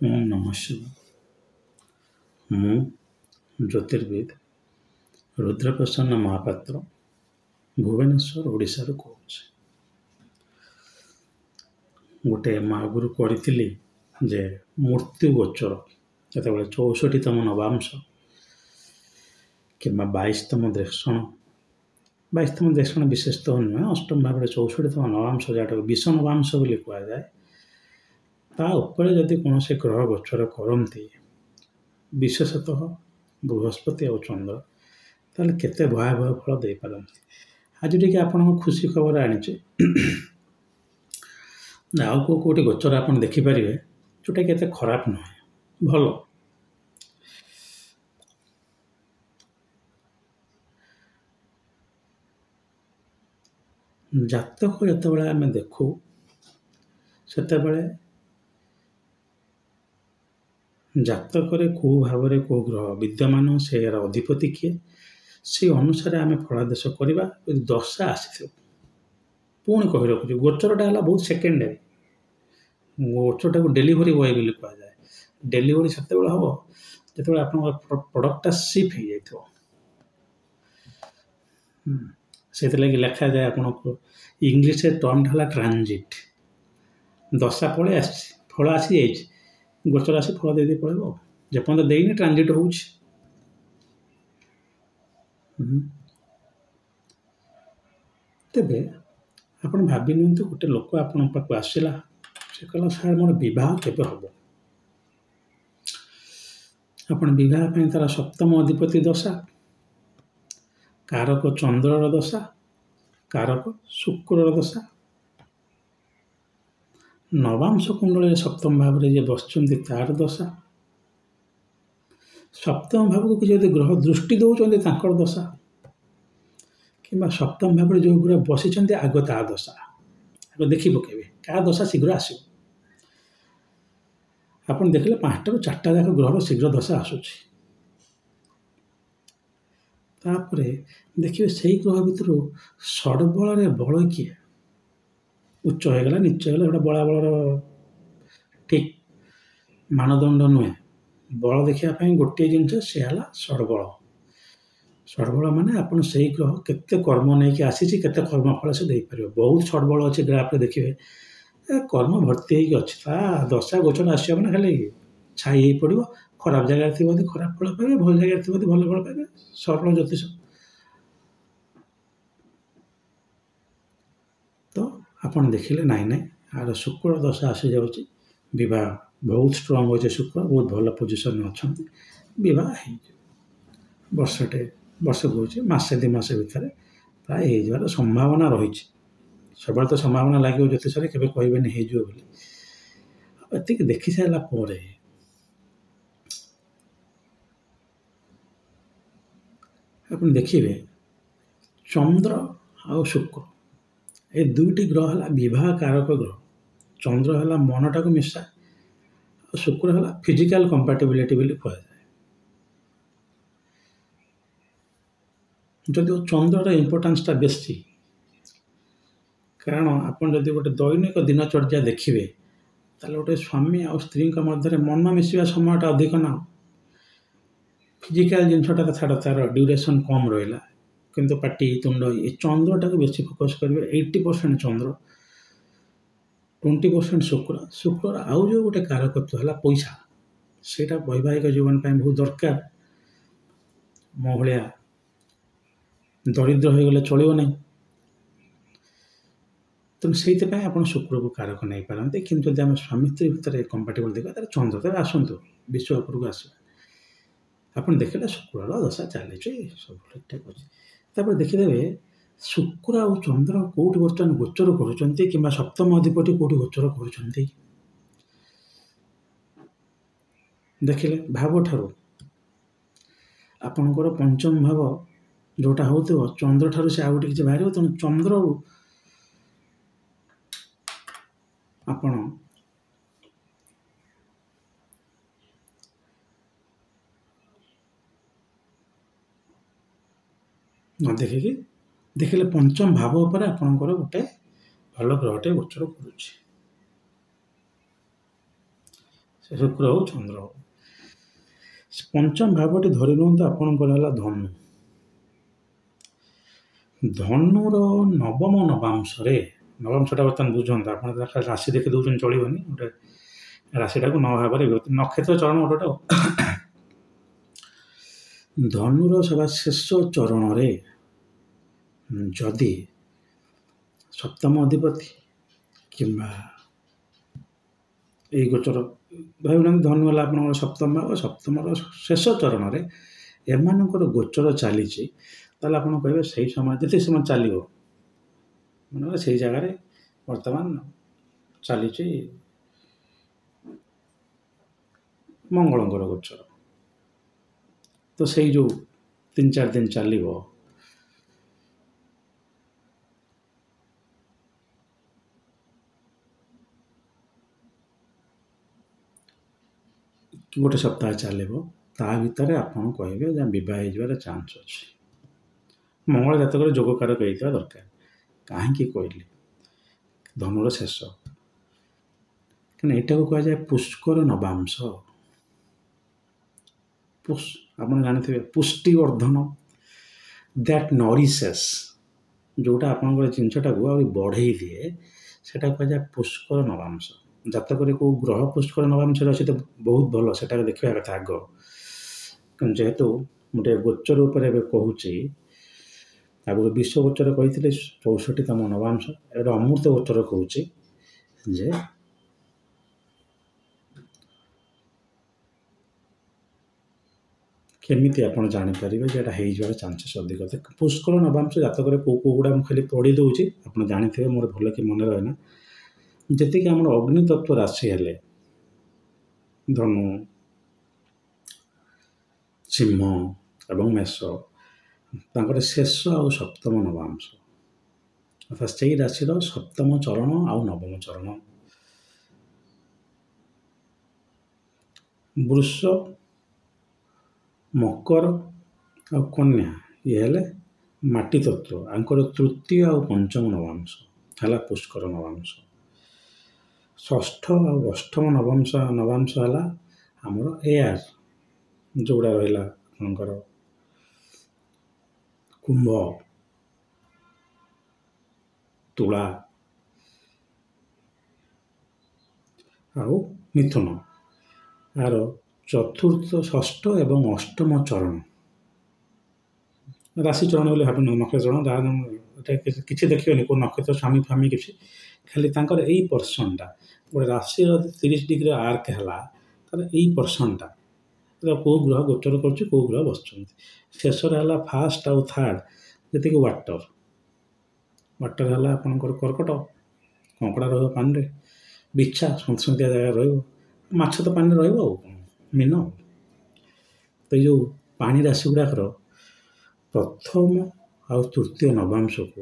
ओम नमः शिवाय। ମୁଁ ଜ୍ୟୋତିର୍ବିଦ ରୁଦ୍ରପ୍ରସନ୍ନ ମହାପାତ୍ର ଭୁବନେଶ୍ୱର ଓଡ଼ିଶାରୁ କହୁଛି। ଗୋଟେ ଆଗରୁ କରିଥିଲି ଯେ ମୃତ୍ୟୁ ଗୋଚର ଯେତେବେଳେ 64ତମ ନବାଂଶ କିମ୍ବା 22ତମ ଦେଶଣ 22ତମ ଦେଶଣ ବିଶେଷତଃ ନୁହେଁ, ଅଷ୍ଟମ ଭାବରେ 64ତମ ନବାଂଶ ଯାହାଟାକୁ ବିଷ ନବାଂଶ ବୋଲି କୁହାଯାଏ, ତା ଉପରେ ଯଦି କୌଣସି ଗ୍ରହ ଗୋଚର କରନ୍ତି, ବିଶେଷତଃ ବୃହସ୍ପତି ଆଉ ଚନ୍ଦ୍ର, ତାହେଲେ କେତେ ଭୟାବହ ଫଳ ଦେଇପାରନ୍ତି। ଆଜି ଟିକେ ଆପଣଙ୍କ ଖୁସି ଖବର ଆଣିଛି। ଆଉ କେଉଁଠି ଗୋଚର ଆପଣ ଦେଖିପାରିବେ ଯେଉଁଟାକି ଏତେ ଖରାପ ନୁହେଁ, ଭଲ। ଜାତକ ଯେତେବେଳେ ଆମେ ଦେଖୁ ସେତେବେଳେ ଜାତକରେ କେଉଁ ଭାବରେ କେଉଁ ଗ୍ରହ ବିଦ୍ୟମାନ, ସେର ଅଧିପତି କିଏ, ସେ ଅନୁସାରେ ଆମେ ଫଳାଦେଶ କରିବା। ଯଦି ଦଶା ଆସିଥିବ, ପୁଣି କହି ରଖୁଛି, ଗୋଚରଟା ହେଲା ବହୁତ ସେକେଣ୍ଡାରୀ। ଗୋଚରଟାକୁ ଡେଲିଭରି ବୟ ବୋଲି କୁହାଯାଏ। ଡେଲିଭରି ସେତେବେଳେ ହେବ ଯେତେବେଳେ ଆପଣଙ୍କର ପ୍ରଡ଼କ୍ଟଟା ସିପ୍ ହେଇଯାଇଥିବ। ସେଥିଲାଗି ଲେଖାଯାଏ ଆପଣଙ୍କୁ ଇଂଲିଶରେ ଟର୍ମଟା ହେଲା ଟ୍ରାନଜିଟ୍। ଦଶା ପଳେଇ ଆସିଛି, ଫଳ ଆସିଯାଇଛି, ଗୋଚର ଆସି ଫଳ ଦେଇଦେଇ ପଳେଇବ। ଯେପର୍ଯ୍ୟନ୍ତ ଦେଇନି ଟ୍ରାନଜିଟ୍ ହେଉଛି। ତେବେ ଆପଣ ଭାବି ନିଅନ୍ତୁ, ଗୋଟେ ଲୋକ ଆପଣଙ୍କ ପାଖକୁ ଆସିଲା, ସେ କହିଲା, ସାର୍ ମୋର ବିବାହ କେବେ ହେବ? ଆପଣ ବିବାହ ପାଇଁ ତାର ସପ୍ତମ ଅଧିପତି ଦଶା, କାରକ ଚନ୍ଦ୍ରର ଦଶା, କାରକ ଶୁକ୍ରର ଦଶା, ନବାଂଶ କୁଣ୍ଡଳରେ ସପ୍ତମ ଭାବରେ ଯିଏ ବସିଛନ୍ତି ତାର ଦଶା, ସପ୍ତମ ଭାବକୁ କିଛି ଯଦି ଗ୍ରହ ଦୃଷ୍ଟି ଦେଉଛନ୍ତି ତାଙ୍କର ଦଶା, କିମ୍ବା ସପ୍ତମ ଭାବରେ ଯେଉଁ ଗ୍ରହ ବସିଛନ୍ତି ଆଗ ତା ଦଶା। ଆଗ ଦେଖି ପକାଇବେ କାହା ଦଶା ଶୀଘ୍ର ଆସିବ। ଆପଣ ଦେଖିଲେ 5ଟାରୁ 4ଟା ଯାକ ଗ୍ରହର ଶୀଘ୍ର ଦଶା ଆସୁଛି। ତାପରେ ଦେଖିବେ ସେଇ ଗ୍ରହ ଭିତରୁ ଷଡ଼ବଳରେ ବଳ କିଏ, ଉଚ୍ଚ ହୋଇଗଲା ନିଚ ହେଇଗଲା, ଗୋଟେ ବଳାବଳର ଠିକ୍ ମାନଦଣ୍ଡ ନୁହେଁ। ବଳ ଦେଖିବା ପାଇଁ ଗୋଟିଏ ଜିନିଷ, ସେ ହେଲା ଷଡ଼ବଳ। ଷଡ଼ବଳ ମାନେ ଆପଣ ସେଇ ଗ୍ରହ କେତେ କର୍ମ ନେଇକି ଆସିଛି, କେତେ କର୍ମଫଳ ସେ ଦେଇପାରିବ। ବହୁତ ଷଡ଼ବଳ ଅଛି ଗ୍ରାଫରେ ଦେଖିବେ, କର୍ମ ଭର୍ତ୍ତି ହେଇକି ଅଛି। ତା ଦଶା ଗୋଚର ଆସିବ ମାନେ ଖାଲି ଛାଇ ହେଇ ପଡ଼ିବ। ଖରାପ ଜାଗାରେ ଥିବ ଯଦି ଖରାପ ଫଳ ପାଇବେ, ଭଲ ଜାଗାରେ ଥିବ ଯଦି ଭଲ ଫଳ ପାଇବେ। ସରଳ ଜ୍ୟୋତିଷ। ତ ଆପଣ ଦେଖିଲେ ନାଇଁ ଆର ଶୁକ୍ର ଦଶା ଆସିଯାଉଛି, ବିବାହ ବହୁତ ଷ୍ଟ୍ରଙ୍ଗ ହେଉଛି, ଶୁକ୍ର ବହୁତ ଭଲ ପୋଜିସନରେ ଅଛନ୍ତି, ବିବାହ ହେଇଯିବ। ବର୍ଷକୁ ହେଉଛି ମାସେ 2 ମାସ ଭିତରେ ପ୍ରାୟ ହେଇଯିବାର ସମ୍ଭାବନା ରହିଛି। ସବୁବେଳେ ତ ସମ୍ଭାବନା ଲାଗିବ ଜ୍ୟୋତିଷରେ, କେବେ କହିବେନି ହେଇଯିବ ବୋଲି। ଏତିକି ଦେଖି ସାରିଲା ପରେ ଆପଣ ଦେଖିବେ ଚନ୍ଦ୍ର ଆଉ ଶୁକ୍ର, ଏ ଦୁଇଟି ଗ୍ରହ ହେଲା ବିବାହ କାରକ ଗ୍ରହ। ଚନ୍ଦ୍ର ହେଲା ମନଟାକୁ ମିଶା, ଆଉ ଶୁକ୍ର ହେଲା ଫିଜିକାଲ କମ୍ପାଟିବିଲିଟି ବୋଲି କୁହାଯାଏ। ଯଦିଓ ଚନ୍ଦ୍ରର ଇମ୍ପୋର୍ଟାନ୍ସଟା ବେଶୀ, କାରଣ ଆପଣ ଯଦି ଗୋଟେ ଦୈନିକ ଦିନଚର୍ଯ୍ୟା ଦେଖିବେ, ତାହେଲେ ଗୋଟେ ସ୍ୱାମୀ ଆଉ ସ୍ତ୍ରୀଙ୍କ ମଧ୍ୟରେ ମନ ମିଶିବା ସମୟଟା ଅଧିକ ନା। ଫିଜିକାଲ ଜିନିଷଟା ତ ଛାଡ଼, ତାର ଡ୍ୟୁରେସନ୍ କମ୍ ରହିଲା, କିନ୍ତୁ ପାଟି ତୁଣ୍ଡ ଏ ଚନ୍ଦ୍ରଟାକୁ ବେଶୀ ଫୋକସ୍ କରିବେ। 80% ଚନ୍ଦ୍ର, 20% ଶୁକ୍ର। ଶୁକ୍ରର ଆଉ ଯେଉଁ ଗୋଟେ କାରକତ୍ୱ ହେଲା ପଇସା, ସେଇଟା ବୈବାହିକ ଜୀବନ ପାଇଁ ବହୁତ ଦରକାର। ମୋ ଭଳିଆ ଦରିଦ୍ର ହୋଇଗଲେ ଚଳିବ ନାହିଁ। ତେଣୁ ସେଇଥିପାଇଁ ଆପଣ ଶୁକ୍ରକୁ କାରକ ନେଇପାରନ୍ତି। କିନ୍ତୁ ଯଦି ଆମେ ସ୍ୱାମୀ ସ୍ତ୍ରୀ ଭିତରେ କମ୍ପାଟିବଲ୍ ଦେଖିବା, ତାହେଲେ ଚନ୍ଦ୍ର। ତେବେ ଆସନ୍ତୁ ବିଶ୍ୱ ଉପରକୁ ଆସିବା। ଆପଣ ଦେଖିଲେ ଶୁକ୍ରର ଦଶା ଚାଲିଛି, ସବୁ ଠିକ୍ଠାକ୍ ଅଛି। ତାପରେ ଦେଖିଦେବେ ଶୁକ୍ର ଆଉ ଚନ୍ଦ୍ର କେଉଁଠି ବର୍ତ୍ତମାନ ଗୋଚର କରୁଛନ୍ତି, କିମ୍ବା ସପ୍ତମ ଅଧିପତି କେଉଁଠି ଗୋଚର କରୁଛନ୍ତି। ଦେଖିଲେ ଭାବଠାରୁ ଆପଣଙ୍କର ପଞ୍ଚମ ଭାବ ଯେଉଁଟା ହେଉଥିବ, ଚନ୍ଦ୍ରଠାରୁ ସେ ଆଉ ଗୋଟେ କିଛି ବାହାରିବ। ତେଣୁ ଚନ୍ଦ୍ରରୁ ଆପଣ ନ ଦେଖିକି ଦେଖିଲେ ପଞ୍ଚମ ଭାବ ଉପରେ ଆପଣଙ୍କର ଗୋଟେ ଭଲ ଗ୍ରହଟେ ଗୋଚର କରୁଛି। ସେ ଶୁକ୍ର ହେଉ ଚନ୍ଦ୍ର ହେଉ। ପଞ୍ଚମ ଭାବଟି ଧରି ନିଅନ୍ତୁ ଆପଣଙ୍କର ହେଲା ଧନୁ। ଧନୁର ନବମ ନବାଂଶରେ, ନବାଂଶଟା ବର୍ତ୍ତମାନ ବୁଝନ୍ତୁ, ଆପଣ ଖାଲି ରାଶି ଦେଖି ଦେଉଛନ୍ତି ଚଳିବନି, ଗୋଟେ ରାଶିଟାକୁ 9 ଭାବରେ ନକ୍ଷତ୍ର ଚରଣ ଗୋଟେ ଧନୁର ସବା ଶେଷ ଚରଣରେ ଯଦି ସପ୍ତମ ଅଧିପତି କିମ୍ବା ଏଇ ଗୋଚର ଭାବୁନାହାନ୍ତି, ଧନୁ ହେଲା ଆପଣଙ୍କର ସପ୍ତମ ଭାବ, ସପ୍ତମର ଶେଷ ଚରଣରେ ଏମାନଙ୍କର ଗୋଚର ଚାଲିଛି, ତାହେଲେ ଆପଣ କହିବେ ସେଇ ସମୟ ଯେତେ ସମୟ ଚାଲିବ, ମାନେ ସେଇ ଜାଗାରେ ବର୍ତ୍ତମାନ ଚାଲିଛି ମଙ୍ଗଳଙ୍କର ଗୋଚର। ତ ସେଇ ଯେଉଁ 3-4 ଦିନ ଚାଲିବ, ଗୋଟେ ସପ୍ତାହ ଚାଲିବ, ତା ଭିତରେ ଆପଣ କହିବେ ଯେ ବିବାହ ହେଇଯିବାର ଚାନ୍ସ ଅଛି। ମଙ୍ଗଳ ଜାତକରେ ଯୋଗକାରକ ହେଇଥିବା ଦରକାର। କାହିଁକି କହିଲି ଧନୁର ଶେଷ, କାରଣ ଏଇଟାକୁ କୁହାଯାଏ ପୁଷ୍କର ନବାଂଶ। ଆପଣ ଜାଣିଥିବେ ପୁଷ୍ଟିବର୍ଦ୍ଧନ, ଦ୍ୟାଟ୍ ନରିସେସ୍, ଯେଉଁଟା ଆପଣଙ୍କର ଜିନିଷଟାକୁ ଆହୁରି ବଢ଼େଇ ଦିଏ, ସେଇଟା କୁହାଯାଏ ପୁଷ୍କର ନବାଂଶ। ଜାତକରେ କେଉଁ ଗ୍ରହ ପୁଷ୍କର ନବାଂଶରେ ଅଛି ତ ବହୁତ ଭଲ, ସେଟାକୁ ଦେଖିବା କଥା ଆଗ। ଯେହେତୁ ମୁଁ ଟିକେ ଗୋଚର ଉପରେ ଏବେ କହୁଛି, ଆଗରୁ ବିଶ୍ୱ ଗୋଚର କହିଥିଲି 64ତମ ନବାଂଶ, ଏବେ ଅମୃତ ଗୋଚର କହୁଛି ଯେ କେମିତି ଆପଣ ଜାଣିପାରିବେ ଯେ ଏଇଟା ହେଇଯିବାର ଚାନ୍ସେସ୍ ଅଧିକ। ପୁଷ୍କର ନବାଂଶ ଜାତକରେ କେଉଁ ଗୁଡ଼ା ମୁଁ ଖାଲି ପଢ଼ି ଦେଉଛି, ଆପଣ ଜାଣିଥିବେ, ମୋର ଭଲ କି ମନେ ରହେନା। ଯେତିକି ଆମର ଅଗ୍ନିତତ୍ଵ ରାଶି ହେଲେ ଧନୁ, ସିଂହ ଏବଂ ମେଷ, ତାଙ୍କର ଶେଷ ଆଉ ସପ୍ତମ ନବାଂଶ, ଅର୍ଥାତ୍ ସେଇ ରାଶିର ସପ୍ତମ ଚରଣ ଆଉ ନବମ ଚରଣ। ବୃଷ, ମକର ଆଉ କନ୍ୟା ଇଏ ହେଲେ ମାଟି ତତ୍ଵ, ଆଙ୍କର ତୃତୀୟ ଆଉ ପଞ୍ଚମ ନବାଂଶ ହେଲା ପୁଷ୍କର ନବାଂଶ। ଷଷ୍ଠ ଆଉ ଅଷ୍ଟମ ନବାଂଶ ହେଲା ଆମର ଏୟାର, ଯେଉଁଗୁଡ଼ା ରହିଲା ଆପଣଙ୍କର କୁମ୍ଭ, ତୁଳା ଆଉ ମିଥୁନ। ଆର ଚତୁର୍ଥ, ଷଷ୍ଠ ଏବଂ ଅଷ୍ଟମ ଚରଣ, ରାଶି ଚରଣ ବୋଲି ଭାବି ନକ୍ଷତ୍ର ଚରଣ, ଯାହା କିଛି ଦେଖିବେନି କେଉଁ ନକ୍ଷତ୍ର ସ୍ୱାମୀ ଫାମୀ କିଛି, ଖାଲି ତାଙ୍କର ଏଇ ପର୍ସନଟା, ଗୋଟେ ରାଶିର 30 ଡିଗ୍ରୀ ଆର୍କ ହେଲା, ତାହେଲେ ଏଇ ପର୍ସନଟା କେଉଁ ଗ୍ରହ ଗୋଚର କରୁଛି, କେଉଁ ଗ୍ରହ ବସୁଛନ୍ତି। ଶେଷରେ ହେଲା ଫାଷ୍ଟ ଆଉ ଥାର୍ଡ଼, ଯେତିକି ୱାଟର ହେଲା ଆପଣଙ୍କର କର୍କଟ, କଙ୍କଡ଼ା ରହିବ ପାଣିରେ, ବିଛା ସନ୍ତସନ୍ତିଆ ଜାଗାରେ ରହିବ, ମାଛ ତ ପାଣିରେ ରହିବ ଆଉ ମୀନ। ତ ଏଇ ଯେଉଁ ପାଣି ରାଶି ଗୁଡ଼ାକର ପ୍ରଥମ ଆଉ ତୃତୀୟ ନବାଂଶକୁ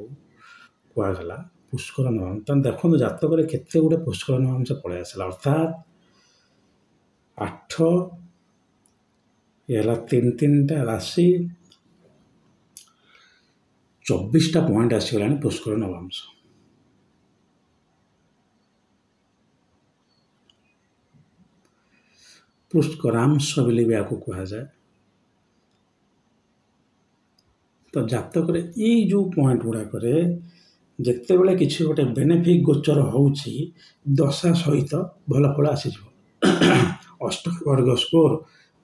କୁହାଗଲା ପୁଷ୍କର ନବାଂଶ। ତାହେଲେ ଦେଖନ୍ତୁ ଜାତକରେ କେତେ ଗୁଡ଼େ ପୁଷ୍କର ନବାଂଶ ପଳେଇ ଆସିଲା, ଅର୍ଥାତ୍ 8 ହେଲା 3-3ଟା ରାଶି, 24ଟା ପଏଣ୍ଟ ଆସିଗଲାଣି ପୁଷ୍କର ନବାଂଶ। ପୁଷ୍କରାଂଶ ବୋଲି ବି ଆକୁ କୁହାଯାଏ। ତ ଜାତକରେ ଏଇ ଯେଉଁ ପଏଣ୍ଟ ଗୁଡ଼ାକରେ ଯେତେବେଳେ କିଛି ଗୋଟେ ବେନିଫିକ୍ ଗୋଚର ହେଉଛି, ଦଶା ସହିତ ଭଲ ଫଳ ଆସିଯିବ। ଅଷ୍ଟକ ବର୍ଗ ସ୍କୋର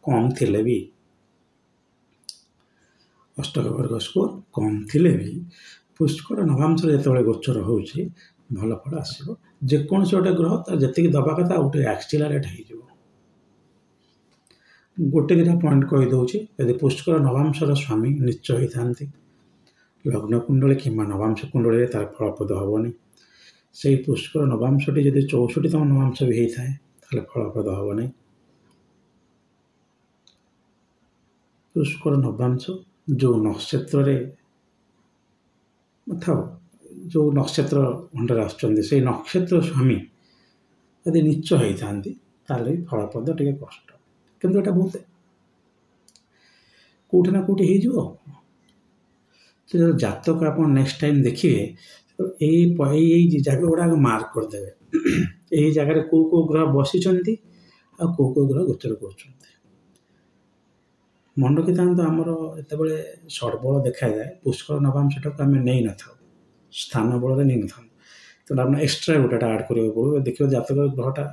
କମ୍ ଥିଲେ ବି, ପୁଷ୍କର ନବାଂଶରେ ଯେତେବେଳେ ଗୋଚର ହେଉଛି ଭଲ ଫଳ ଆସିବ। ଯେକୌଣସି ଗୋଟେ ଗ୍ରହ ତାର ଯେତିକି ଦେବା କଥା ଆଉ ଟିକେ ଆକ୍ସିଲାରେଟ୍ ହେଇଯିବ। ଗୋଟେ ଦିଟା ପଏଣ୍ଟ କହିଦେଉଛି, ଯଦି ପୁଷ୍କର ନବାଂଶର ସ୍ୱାମୀ ନିଶ୍ଚୟ ହେଇଥାନ୍ତି, ଲଗ୍ନ କୁଣ୍ଡଳୀ କିମ୍ବା ନବାଂଶ କୁଣ୍ଡଳୀରେ ତାର ଫଳପ୍ରଦ ହେବନି। ସେଇ ପୁଷ୍କର ନବାଂଶଟି ଯଦି 64ତମ ନବାଂଶ ବି ହେଇଥାଏ, ତାହେଲେ ଫଳପ୍ରଦ ହେବନି। ପୁଷ୍କର ନବାଂଶ ଯେଉଁ ନକ୍ଷତ୍ରରେ ଥାଉ, ଯେଉଁ ନକ୍ଷତ୍ର ଖଣ୍ଡରେ ଆସୁଛନ୍ତି, ସେଇ ନକ୍ଷତ୍ର ସ୍ୱାମୀ ଯଦି ନୀଚ ହେଇଥାନ୍ତି, ତାହେଲେ ଫଳପ୍ରଦ ଟିକେ କଷ୍ଟ, କିନ୍ତୁ ଏଇଟା ବହୁତ କେଉଁଠି ନା କେଉଁଠି ହେଇଯିବ। ଜାତକ ଆପଣ ନେକ୍ସଟ ଟାଇମ୍ ଦେଖିବେ, ଏଇ ଜାଗା ଗୁଡ଼ାକ ମାର୍କ କରିଦେବେ। ଏଇ ଜାଗାରେ କେଉଁ କେଉଁ ଗ୍ରହ ବସିଛନ୍ତି ଆଉ କେଉଁ ଗ୍ରହ ଗୋଚର କରୁଛନ୍ତି। ମନେ ରଖିଥାନ୍ତୁ, ଆମର ଯେତେବେଳେ ଷଡ଼ବଳ ଦେଖାଯାଏ ପୁଷ୍କର ନବାଂଶଟାକୁ ଆମେ ନେଇନଥାଉ, ସ୍ଥାନ ବଳରେ ନେଇନଥାଉ। ତେଣୁ ଆପଣ ଏକ୍ସଟ୍ରା ଗୋଟେଟା ଆଡ଼୍ କରିବାକୁ ପଡ଼ିବ। ଦେଖିବ ଜାତକ ଗ୍ରହଟା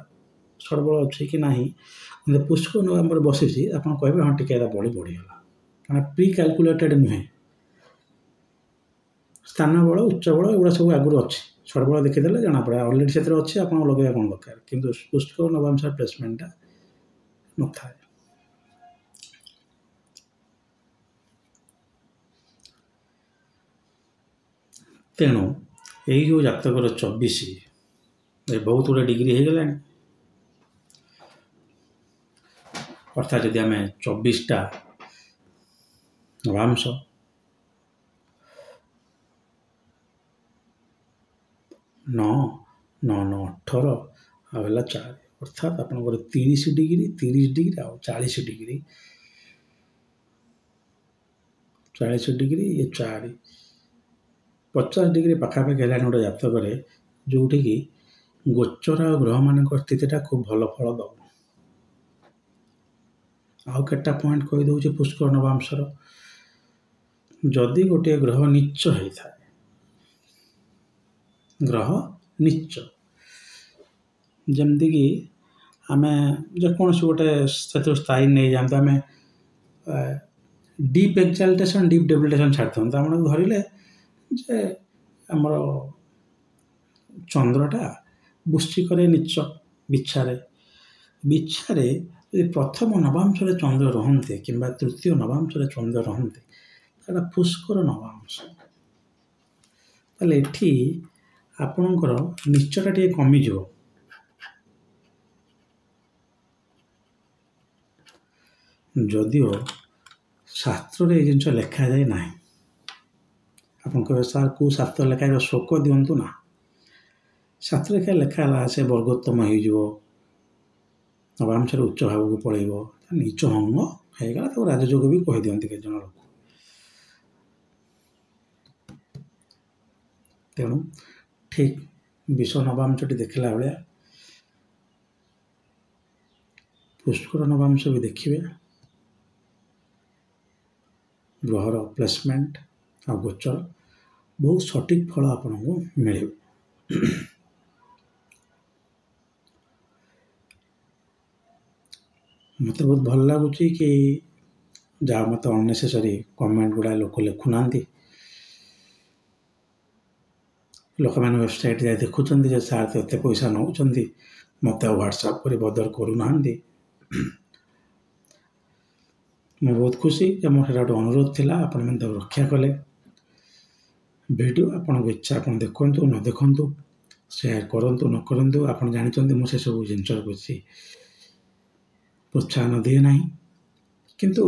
ଷଡ଼ବଳ ଅଛି କି ନାହିଁ, କିନ୍ତୁ ପୁଷ୍କର ନବାମ୍ବରେ ବସିଛି ଆପଣ କହିବେ ହଁ ଟିକେ ଏଇଟା ବଢ଼ିଗଲା, କାରଣ ପ୍ରି କ୍ୟାଲକୁଲେଟେଡ଼ ନୁହେଁ। ସ୍ଥାନ ବଳ, ଉଚ୍ଚ ବଳ ଏଗୁଡ଼ା ସବୁ ଆଗରୁ ଅଛି। ଷଡ଼ବଳ ଦେଖିଦେଲେ ଜଣାପଡ଼େ ଅଲରେଡ଼ି ସେଥିରେ ଅଛି, ଆପଣ ଲଗାଇବା କ'ଣ ଦରକାର। କିନ୍ତୁ ପୁଷ୍କର ନବାଂଶର ପ୍ଲେସମେଣ୍ଟଟା ନଥାଏ। ତେଣୁ ଏଇ ଯେଉଁ ଜାତକର 24 ବହୁତ ଗୁଡ଼ିଏ ଡିଗ୍ରୀ ହେଇଗଲାଣି। ଅର୍ଥାତ୍ ଯଦି ଆମେ 24ଟା ନବାଂଶ 9 9 9 18 ଆଉ ହେଲା 4, ଅର୍ଥାତ୍ ଆପଣଙ୍କର 30 ଡିଗ୍ରୀ 30 ଡିଗ୍ରୀ ଆଉ 40 ଡିଗ୍ରୀ 40 ଡିଗ୍ରୀ ଇଏ 4 50 ଡିଗ୍ରୀ ପାଖାପାଖି ହେଲାଣି ଗୋଟେ ଜାତକରେ, ଯେଉଁଠିକି ଗୋଚର ଆଉ ଗ୍ରହମାନଙ୍କ ସ୍ଥିତିଟା ଖୁବ୍ ଭଲ ଫଳ ଦେବ। ଆଉ କେତେଟା ପଏଣ୍ଟ କହିଦେଉଛି ପୁଷ୍କର ନବାଂଶର। ଯଦି ଗୋଟିଏ ଗ୍ରହ ନୀଚ ହେଇଥାଏ, ଗ୍ରହ ନୀଚ, ଯେମିତିକି ଆମେ ଯେକୌଣସି ଗୋଟେ ସେଥିରୁ ସ୍ଥାୟୀ ନେଇଯାଆନ୍ତୁ, ଆମେ ଡିପ୍ ଏକ୍ସାଲଟେସନ୍ ଡିପ୍ ଡେବିଲିଟେସନ୍ ଛାଡ଼ିଥାନ୍ତୁ। ଆପଣ ଧରିଲେ ଯେ ଆମର ଚନ୍ଦ୍ରଟା ବୃଶ୍ଚିକରେ ନୀଚ, ବିଛାରେ ଯଦି ପ୍ରଥମ ନବାଂଶରେ ଚନ୍ଦ୍ର ରହନ୍ତେ କିମ୍ବା ତୃତୀୟ ନବାଂଶରେ ଚନ୍ଦ୍ର ରହନ୍ତେ, ସେଇଟା ପୁଷ୍କର ନବାଂଶ। ତାହେଲେ ଏଠି ଆପଣଙ୍କର ନିଚଟା ଟିକେ କମିଯିବ। ଯଦିଓ ଶାସ୍ତ୍ରରେ ଏଇ ଜିନିଷ ଲେଖାଯାଏ ନାହିଁ। ଆପଣ କହିବେ ସାର୍ କେଉଁ ଶାସ୍ତ୍ର ଲେଖା ହେଇଯିବ, ଶୋକ ଦିଅନ୍ତୁ ନା। ଶାସ୍ତ୍ର ଲେଖା ହେଲା ସେ ବର୍ଗୋତ୍ତମ ହେଇଯିବ, ନବାଂଶରେ ଉଚ୍ଚ ଭାବକୁ ପଳେଇବ, ନିଚ ଅଙ୍ଗ ହେଇଗଲା, ତାକୁ ରାଜଯୋଗ ବି କହିଦିଅନ୍ତି କେତେଜଣ ଲୋକ। ତେଣୁ ଠିକ୍ ବିଷ ନବାଂଶଟି ଦେଖିଲା ଭଳିଆ ପୁଷ୍କର ନବାଂଶ ବି ଦେଖିବେ। ଗ୍ରହର ପ୍ଲେସମେଣ୍ଟ ଆଉ ଗୋଚର ବହୁତ ସଠିକ୍ ଫଳ ଆପଣଙ୍କୁ ମିଳିବ। ମୋତେ ବହୁତ ଭଲ ଲାଗୁଛି କି ଯାହା ମୋତେ ଅନନେସେସରି କମେଣ୍ଟ ଗୁଡ଼ା ଲୋକ ଲେଖୁନାହାନ୍ତି। ଲୋକମାନେ ୱେବସାଇଟ୍ ଯାଇ ଦେଖୁଛନ୍ତି ଯେ ସାର୍ ତ ଏତେ ପଇସା ନେଉଛନ୍ତି, ମୋତେ ଆଉ ହ୍ୱାଟ୍ସଆପ୍ କରି ବଦର କରୁନାହାନ୍ତି। ମୁଁ ବହୁତ ଖୁସି ଯେ ମୋର ସେଇଟା ଗୋଟେ ଅନୁରୋଧ ଥିଲା, ଆପଣମାନେ ତାକୁ ରକ୍ଷା କଲେ। ଭିଡ଼ିଓ ଆପଣଙ୍କ ଇଚ୍ଛା, ଆପଣ ଦେଖନ୍ତୁ ନ ଦେଖନ୍ତୁ, ସେୟାର କରନ୍ତୁ ନ କରନ୍ତୁ, ଆପଣ ଜାଣିଛନ୍ତି ମୁଁ ସେସବୁ ଜିନିଷର କିଛି ପ୍ରୋତ୍ସାହନ ଦିଏ ନାହିଁ। କିନ୍ତୁ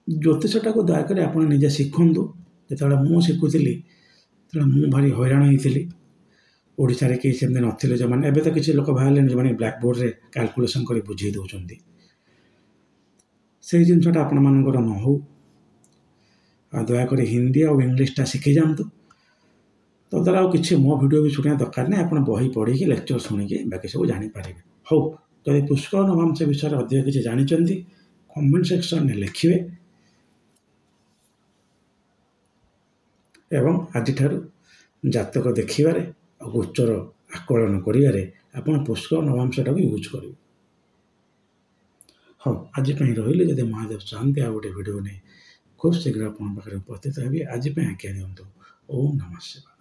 ଜ୍ୟୋତିଷଟାକୁ ଦୟାକରି ଆପଣ ନିଜେ ଶିଖନ୍ତୁ। ଯେତେବେଳେ ମୁଁ ଶିଖୁଥିଲି ସେତେବେଳେ ମୁଁ ଭାରି ହଇରାଣ ହେଇଥିଲି। ଓଡ଼ିଶାରେ କେହି ସେମିତି ନଥିଲେ ଯେଉଁମାନେ, ଏବେ ତ କିଛି ଲୋକ ବାହାରିଲେଣି ଯେଉଁମାନେ ବ୍ଲାକବୋର୍ଡ଼ରେ କାଲକୁଲେସନ୍ କରି ବୁଝେଇ ଦେଉଛନ୍ତି। ସେଇ ଜିନିଷଟା ଆପଣମାନଙ୍କର ନ ହଉ। ଆଉ ଦୟାକରି ହିନ୍ଦୀ ଆଉ ଇଂଲିଶଟା ଶିଖିଯାଆନ୍ତୁ। ତଦ୍ୱାରା ଆଉ କିଛି ମୋ ଭିଡ଼ିଓ ବି ଶୁଣିବା ଦରକାର ନାହିଁ, ଆପଣ ବହି ପଢ଼ିକି ଲେକ୍ଚର ଶୁଣିକି ବାକି ସବୁ ଜାଣିପାରିବେ। ହଉ, ଯଦି ପୁଷ୍କର ନବାଂଶ ବିଷୟରେ ଅଧିକ କିଛି ଜାଣିଛନ୍ତି କମେଣ୍ଟ ସେକ୍ସନରେ ଲେଖିବେ। ଏବଂ ଆଜିଠାରୁ ଜାତକ ଦେଖିବାରେ ଆଉ ଗୋଚର ଆକଳନ କରିବାରେ ଆପଣ ପୁଷ୍କର ନବାଂଶଟାକୁ ୟୁଜ୍ କରିବେ। ହଉ, ଆଜି ପାଇଁ ରହିଲି। ଯଦି ମହାଦେବ ଚାହାନ୍ତି ଆଉ ଗୋଟେ ଭିଡ଼ିଓ ନେଇ ଖୁବ୍ ଶୀଘ୍ର ଆପଣଙ୍କ ପାଖରେ ଉପସ୍ଥିତ ହେବି। ଆଜି ପାଇଁ ଆଜ୍ଞା ଦିଅନ୍ତୁ। ଓମ୍ ନମଃ ଶିବାୟ।